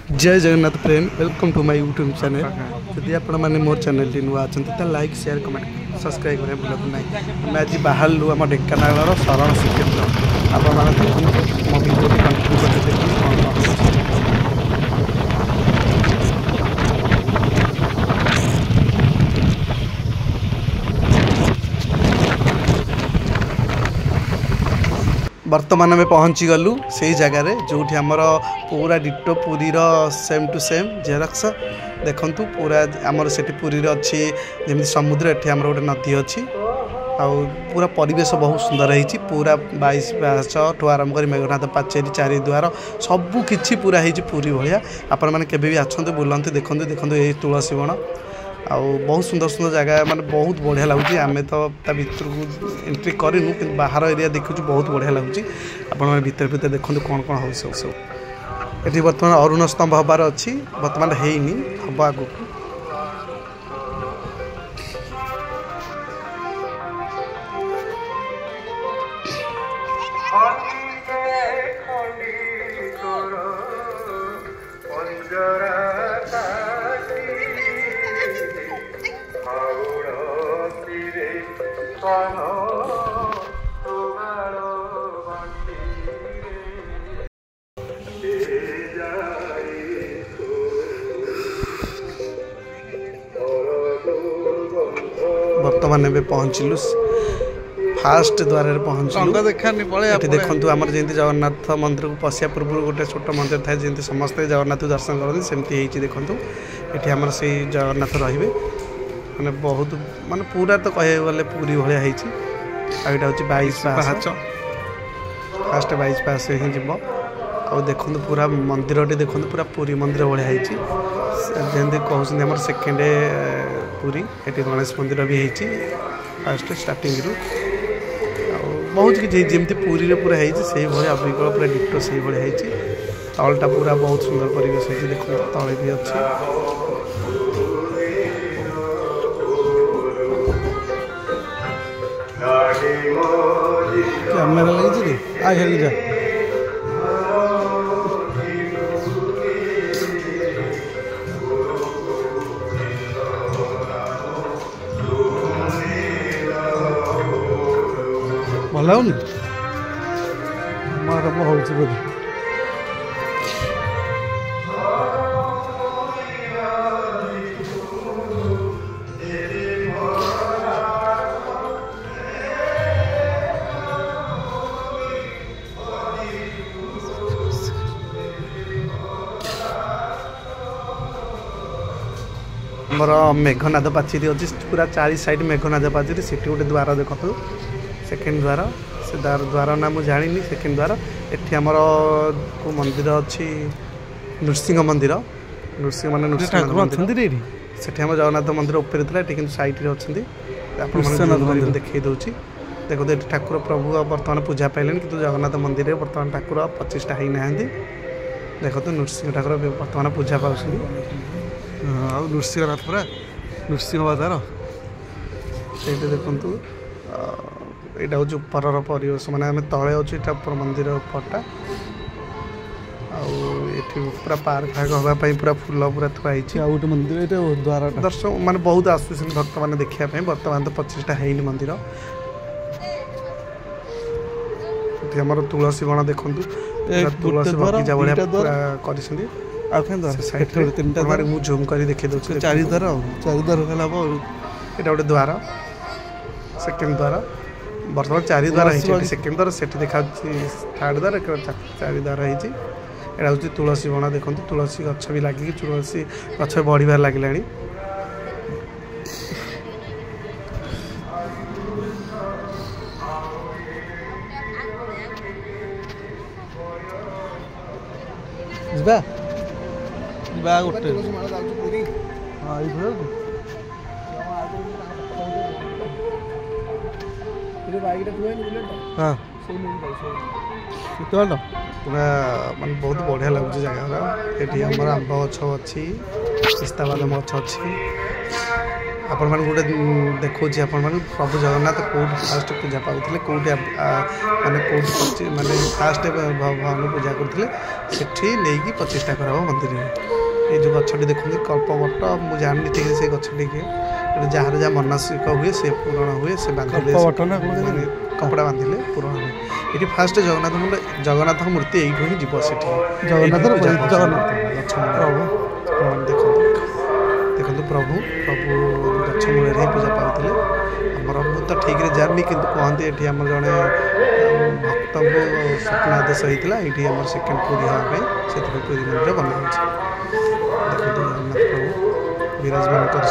जय Jagannath friend welcome to my YouTube channel जदि आपण मैंने मोर चैनल टी नुआ अच्छा लाइक शेयर कमेंट सब्सक्राइब करें भूलु ना आम आज बाहर आम ढेकानाल शरण श्रीक्षेत्र आपण मो भिडियो कंटिन्यू करते बर्तमान आम पहुँची गलु से जगार जो आमर पूरा डिटो पुरी सेम टू सेम जेरक्स देखु पूरा आमर से पुरी अच्छी जमी समुद्र ये आमर गोटे नदी अच्छी आउ पूरा परिवेश बहुत सुंदर है पूरा 22 पाहाच आरंभ कर मेघनाथ पाचेरी चारिद्वार सबकि पूरा है पुरी भाया आपण मैंने केवे भी आसते बुलाते देखते देखते ये तुलसी बण आउ बहुत सुंदर सुंदर जगह माने बहुत बढ़िया लगुच आम तो भर को एंट्री करूँ कि बाहर एरिया देखु बहुत बढ़िया लगुच आपण भीतर भीतर देखते कौन कौन हो सब ये बर्तमान अरुण स्तंभ हबार अच्छी बर्तमान हैनी हम आग बर्तमान ए पहुँचलु फास्ट द्वार पहुँचलु देखु आम जमी जगन्नाथ मंदिर को पशिया पूर्व गोटे छोट मंदिर थाए जमी समस्ते जगन्नाथ दर्शन करते सेमती देखु ये आमर से जगन्नाथ रे माने बहुत माने पूरा तो कह गले पूरी भाया आईटा हूँ 22 पाहाच फास्ट 22 पाहाच ही जीव आ देखु पूरा मंदिर देखु पूरा पूरी मंदिर भाया जमी कहते आम सेकेंड पूरी ये गणेश मंदिर भी है फास्ट स्टार्टिंग रु बहुत किसी जमी पूरी पूरा है अबिकल पूरा डिटो से भाई तलटा पूरा बहुत सुंदर परिवेश है देखो तले भी अच्छी कैमेरा लगी आ जा भल हो आरंभ हो मोर मेघनाद पाचेरी अच्छी पूरा चारि साइड मेघनाद पाचेरी से गोटे द्वार देखु सेकेंड द्वार से द्वार ना मुझे जानी सेकेंड द्वार एटी आमर को मंदिर अच्छी नृसिंह मंदिर नृसिंह मान नृसिंह से जगन्नाथ मंदिर उपर था ये सैड्रे अच्छे देखी दूसरी देखो ये ठाकुर प्रभु बर्तमान पूजा पाइले कि जगन्नाथ मंदिर बर्तमान ठाकुर 25टा ही ना देखो तो नृसिंह ठाकुर बर्तमान पूजा पाँच नृसिंहनाथ पूरा नृसिंह बाजार ये देखु यहाँ हूँ ऊपर परिवेश माने आम तले अच्छे मंदिर उपरटा आठी पूरा पार्क फार्क हाँपाई पूरा फूल पूरा थुआई गोटे मंदिर द्वार दर्शक माने बहुत आस भक्त मैंने देखापी बर्तमान तो 25टा है मंदिर आमर तुलसी बण देखु तुलसी बगीचा भाया पूरा कर झूम कर देखी दूसरी चारिद्वार गला यहाँ गोटे द्वार सेकेंड द्वार बर्तमान चारिद्वार सेकेंड द्वार से देखा थर्ड द्वार चारिद्वार यहाँ हूँ तुलसी बण देखो तुलसी गछ भी लगे तुलसी गछ बढ़िबार लगे गोटे हाँ पूरा माने बहुत बढ़िया लगुच जगह ये आम आंब गछ अच्छी पिस्ता बादाम गछ अच्छी आपण मान गोटे देखो आपण मान प्रभु जगन्नाथ कौट फास्ट पूजा पाते कौटे माने कौट माने फास्ट भगवान पूजा करते सेठी नहीं प्रतिष्ठा करा मंदिर ये जो गछटी देखते कल्पवट मुझे जाननी ठीक से गछटी के जार जहाँ मनसिक हुए से पूरण हुए से बांधिले कपड़ा बांधिले पूरण हुए ये फास्ट जगन्नाथ मूर्ति यही जीव से देखो प्रभु प्रभु गछ मूल ही पूजा पाते आमर मु तो ठीक रे जाननी कि कहते ये आम जड़े भक्त को स्वप्नादेश होता ये आम सेकेंड पूरी हाँ से पूरी मंदिर बना देखो जगन्नाथ प्रभु विराजमान कर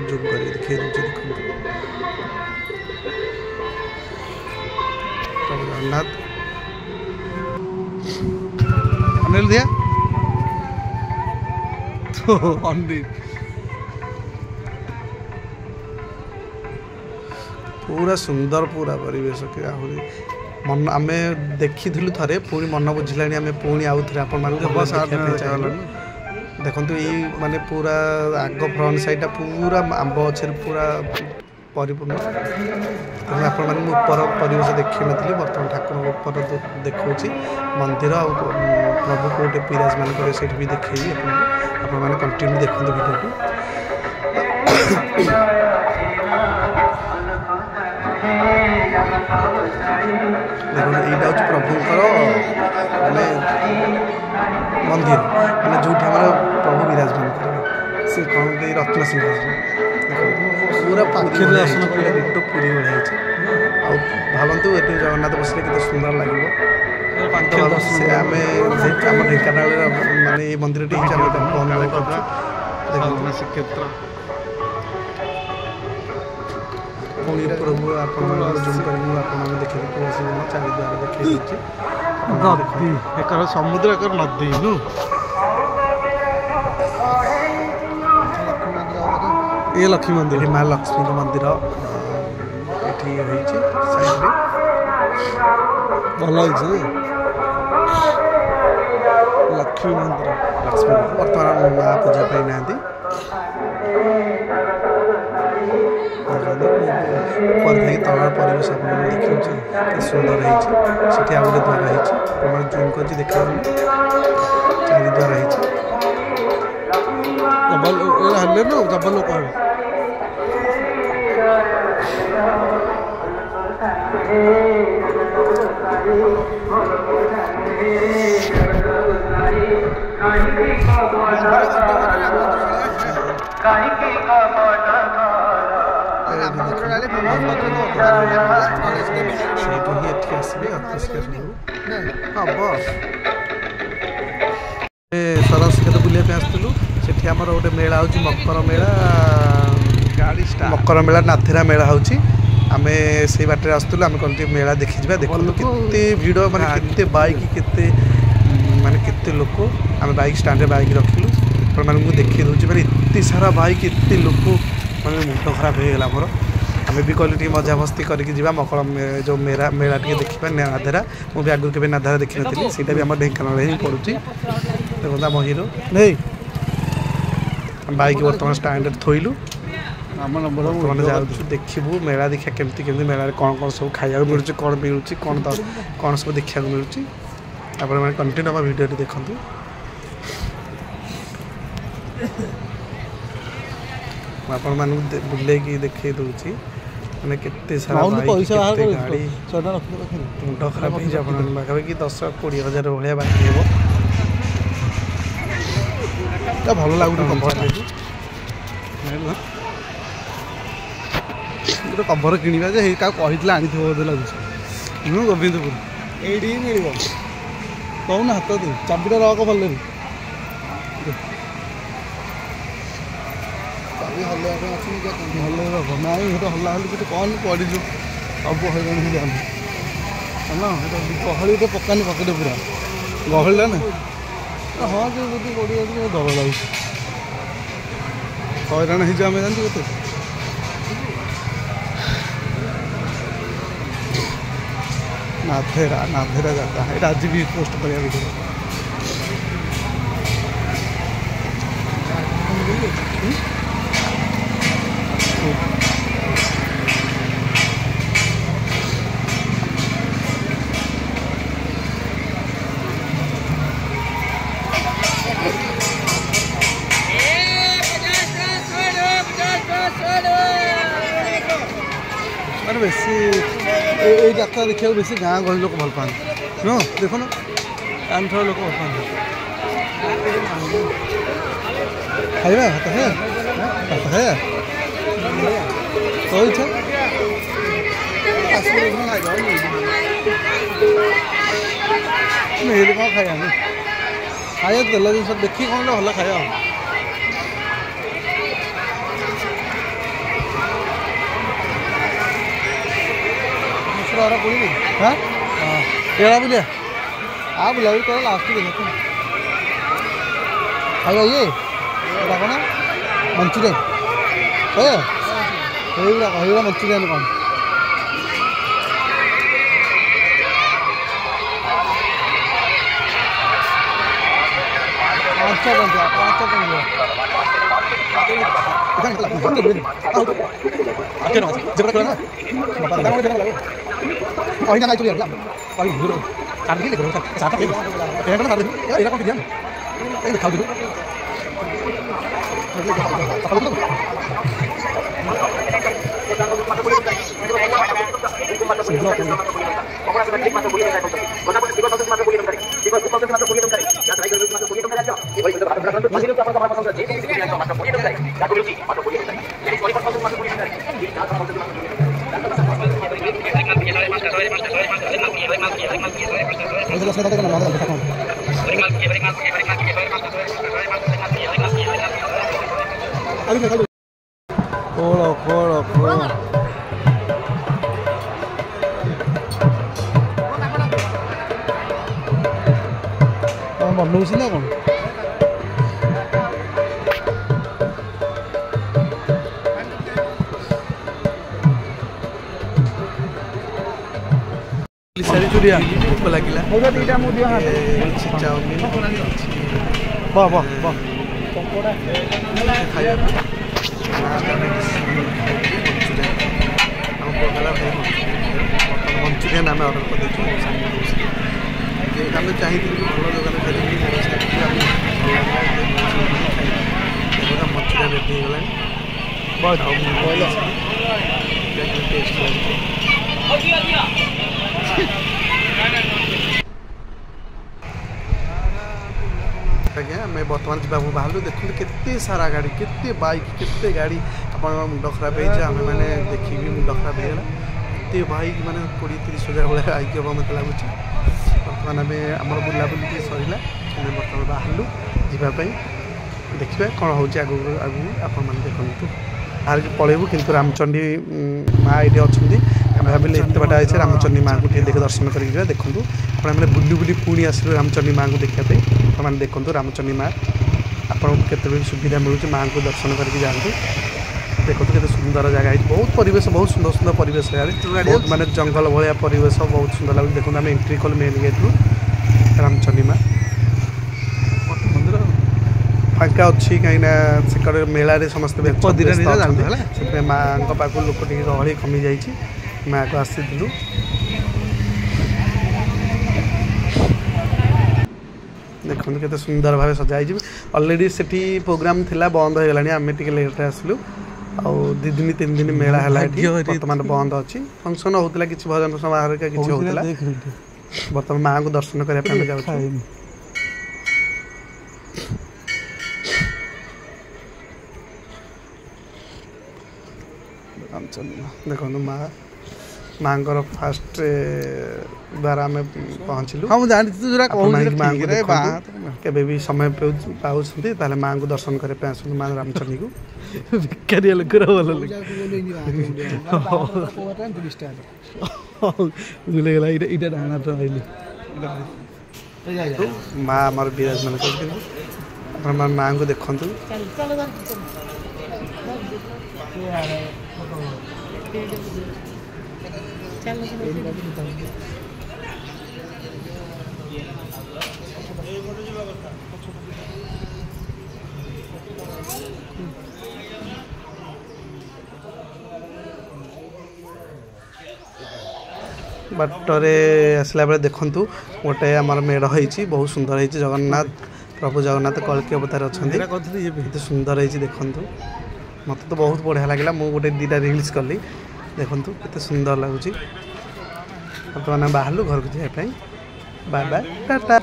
जूम कर दिखे देखो प्रभु जगन्नाथ अनिल दिया तो अनिल पूरा सुंदर पूरा परिवेश के आहरी मन आम देखी थे पुणी मन बुझिला आम पुणी आउ थे आप देखो ये माने पूरा आग फ्रंट साइड पूरा आंब अच्छे पूरा परिपूर्ण तेनाली आपण मैंने ऊपर परिवेश देखी नी बर्तमान ठाकुर ऊपर देखा मंदिर आ प्रभु कौटे विराजमान करे से भी देखी आप कंटिन्यू देखते वीडियो को देखो यहाँ हूँ प्रभुंर माने मंदिर माने जो प्रभु विराजमान करेंगे से कौन रत्न सिंहासन देखो पूरा पाखे दर्शन कर गोटे पूरी भाई भावतु ये जगन्नाथ बसले केते सुंदर लगे से आम ढेकानाल माने ये मंदिर श्रीक्षेत्र पुणी प्रभु आप जूम कर देखिए तुलसी वन चारिद्वार देखिए नदी एक समुद्र एक नदी नु ये लक्ष्मी मंदिर माँ लक्ष्मी मंदिर ये साइड भल लक्ष्मी मंदिर लक्ष्मी बर्तमान माँ पूजा पाई ना तलार परिवेश देखिए सुंदर होती आउ गए द्वार होती जूम कर देखा चारिद्वार होते ना जबल लोक सरस खेत बुलाया आसलु से आमर गोटे मेला हो मकर मेला गाड़ी मकर मेला नाथिरा मेला हो आम से बाटे आसलु आम कौन मेला देखी देखो केते भिड़ माने बाइक केते माने केते लोक आम बाइक स्टाण्ड बाइक रखिलु मैं देखी दूसरी माने एत सारा बाइक एत लोक माने मुंड खराब हो गला मोर आम भी कहलु टी मजा मस्ती करके जा मकड़ जो मेला मेला टी देखा नाधेरा मुझे आगुरी के नाधेरा देखी नी सीटा भी आम ढेंकानाल ही पड़ुची देखो आम हिरो नहीं बाइक बर्तमान स्टाण्ड थोइलु बर्तमान जाऊँ देखू मेला देखा केमती केमती मेला कौन कौन सब खाया मिलूँ कौन मिलूँ कौन सब देखा मिलूँ आप कंटिन्यू आम वीडियो देखूँ आपण मान बुले देखे दूसरी मैंने केते सारा गाड़ी मुंड खराब हो पाखापाखि 10-20 हज़ार भाया बाकी हे भल लगुन कभर गोटे कभर किणवा क्या कही आनी बोधे लगुच गोविंदपुर ये मिल कौन हाथ दे चाबिटा रख भल हल्ला हल्ला हल्ली कौन पड़ू सब हईराण हो जाए गहली तो पकानी पकेट पूरा गहला ना हाँ जो पड़ी जाती डर लगे हईराण हो जाए जानते केते नाधेरा नाधेरा जगह ये आज भी पोस्ट करा वीडियो अरे बेसी ये जात्रा देखा बेसी गाँ गहली लोक भल पाते न देख न कानठर लोक भल पाते खाइबा भात खाइबा तो इच्छा मेरे कौन खाया खाया तेल जिन देखी कौन भल खाया हाँ केड़ा बुलिया आ बुला भी कर लास्ट दिन खाइए ये कौन मंचूरियन कह मंचूरियन कौन पाँच Orang yang itu dia bilang, paling dulu, karena ini kalau saat ini, ya kan harus, ya ini kan dia, ini tahu dulu. Bonus ini apa? Sari curiya, apa lagi lah? Mau jadi kita mau dia ada. Cincauin. Bah. Pokoknya. Kaya. Manchurian nama order pada itu. Kami cahit itu kalau juga ada jadi Manchurian itu lah. Bah, boleh. Jadi taste lagi. आज्ञा आम बर्तमान जावाक बाहर देखते केते सारा गाड़ी केते bike केते गाड़ी आप मुंड खराब आम मैंने देखिए मुंड खराब होगा एत बाइक मैंने 20-30 हजार भाई बाइक हम मत लगुच बर्तमान आम आम बुलाबुली सरला बर्तमान बाहर जावाई देखिए कौन हो आगू आपण मैंने देखु बाहर पलैबू कि रामचंडी माँ ये अच्छा आम भाविले एत बाट आए रामचंडी माँ को देख दर्शन कर देखूँ आपने बुली बुली पुणी आसलु रामचंडी माँ को देखापी आपने देखूँ रामचंडी माँ आपको केत सुविधा मिलूँ माँ को दर्शन करके जातु देखो केते सुंदर जगह बहुत परिवेश बहुत सुंदर सुंदर परिवेश बहुत माने जंगल भाया परिवेश बहुत सुंदर लगे देखो आम एंट्री कल मेन गेट रामचंडी माँ मंदिर फाँका अच्छी कहीं से मेला समस्त माँ पाक लोक गहली कमी जा माँ को आसी देखो केते सुंदर भाव सजाई अलरेडी से प्रोग्राम थिला बंद हो गलानी आम टे लेट आसलु आ 2 दिन 3 दिन मेला है बर्तमान बंद अच्छी फंक्शन होता कि भजन समारोह किसी होता बर्तमान माँ को दर्शन करने जाऊँ देखो माँ फास्ट द्वारा आम पहुँचलु हाँ मुझे माँ के भी समय पाँच माँ को दर्शन करने आस माँ रामचंडी को बेकारिया लोक माँ आमर विराजमान कर माँ को देखु ବାଟରେ ଆସିଲା ବେଳେ ଦେଖନ୍ତୁ ଗୋଟେ ଆମର ମେଢ଼ ହେଇଛି ବହୁତ ସୁନ୍ଦର ହେଇଛି ଜଗନ୍ନାଥ ପ୍ରଭୁ ଜଗନ୍ନାଥ କଳ୍କି ଅବତାର ଅଛନ୍ତି କେତେ ସୁନ୍ଦର ହେଇଛି ଦେଖନ୍ତୁ ମୋତେ ତ ବହୁତ ବଢ଼ିଆ ଲାଗିଲା ମୁଁ ଗୋଟେ ଦୁଇଟା ରିଲ୍ସ କଲି ଦେଖନ୍ତୁ କେତେ ସୁନ୍ଦର ଲାଗୁଛି ବର୍ତ୍ତମାନ ବାହାରିଲୁ ଘରକୁ ଯିବା ପାଇଁ ବାଏ ବାଏ ଟାଟା।